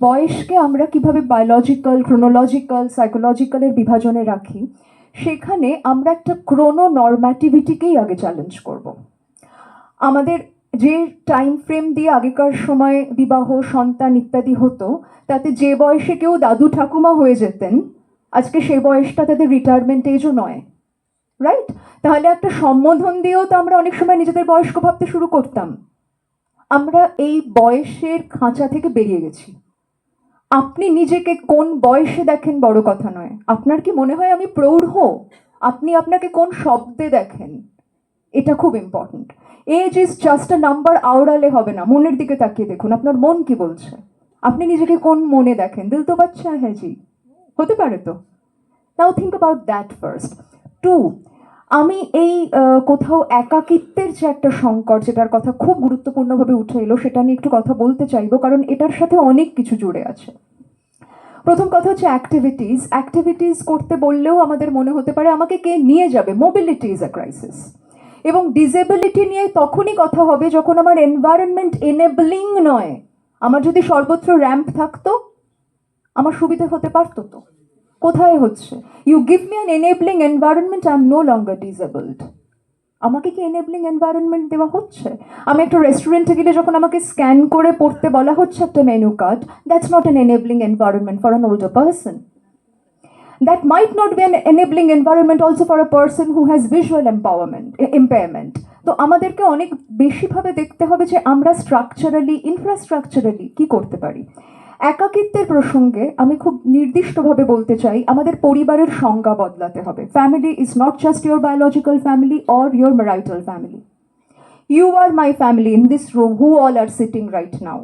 বয়সকে আমরা কিভাবে biological, chronological, সাইকোলজিক্যালের বিভাজনে রাখি, সেখানে আমরা একটা ক্রোনোনর্ম্যাটিভিটিকেই আগে চ্যালেঞ্জ করব। আমাদের যে টাইম ফ্রেম দিয়ে আগেকার সময় বিবাহ, সন্তান ইত্যাদি হতো, তাতে যে বয়সে কেউ দাদু ঠাকুমা হয়ে যেতেন, আজকে সেই বয়সটা তাদের রিটায়ারমেন্ট এজও নয়, রাইট? তাহলে একটা সম্বোধন দিয়েও তো আমরা অনেক সময় নিজেদের বয়স্ক ভাবতে শুরু করতাম। আমরা এই বয়সের খাঁচা থেকে বেরিয়ে গেছি। আপনি নিজেকে কোন বয়সে দেখেন বড় কথা নয়। আপনার কি মনে হয় আমি প্রৌঢ়? আপনি আপনাকে কোন শব্দে দেখেন, এটা খুব important. Age is just a number, আওড়ালে হবে না। মনের দিকে তাকিয়ে দেখুন, আপনার মন কি বলছে। আপনি নিজেকে কোন মনে দেখেন? দিল তো বাচ্চা হ্যাঁ জি, হতে পারে তো। Now think about that first. Two, আমি এই কোথাও একাকিত্বের যে একটা সংকট, যেটার কথা খুব গুরুত্বপূর্ণভাবে উঠে এলো, সেটা নিয়ে একটু কথা বলতে চাইবো, কারণ এটার সাথে অনেক কিছু জুড়ে আছে। প্রথম কথা হচ্ছে অ্যাক্টিভিটিস করতে বললেও আমাদের মনে হতে পারে আমাকে কে নিয়ে যাবে, মোবিলিটি ইজ আ ক্রাইসিস। এবং ডিসেবিলিটি নিয়ে তখনই কথা হবে যখন আমার এনভায়রনমেন্ট এনেবলিং নয়। আমার যদি সর্বত্র র্যাম্প থাকতো, আমার সুবিধে হতে পারতো তো। কোথায় হচ্ছে? You give me an enabling environment, I am no longer disabled. আমাকে কি এনেবলিং এনভায়রনমেন্ট দেওয়া হচ্ছে? আমি একটা রেস্টুরেন্টে গেলে যখন আমাকে স্ক্যান করে পড়তে বলা হচ্ছে একটা menu card, that's not an enabling environment for an older person. That might not be an enabling environment also for a person who has visual impairment. তো আমাদেরকে অনেক বেশিভাবে দেখতে হবে যে আমরা স্ট্রাকচারালি, ইনফ্রাস্ট্রাকচারালি কি করতে পারি। একাকিত্বের প্রসঙ্গে আমি খুব নির্দিষ্টভাবে বলতে চাই, আমাদের পরিবারের সংজ্ঞা বদলাতে হবে। Family is not just your biological family or your marital family. You are my family in this room, who all are sitting right now.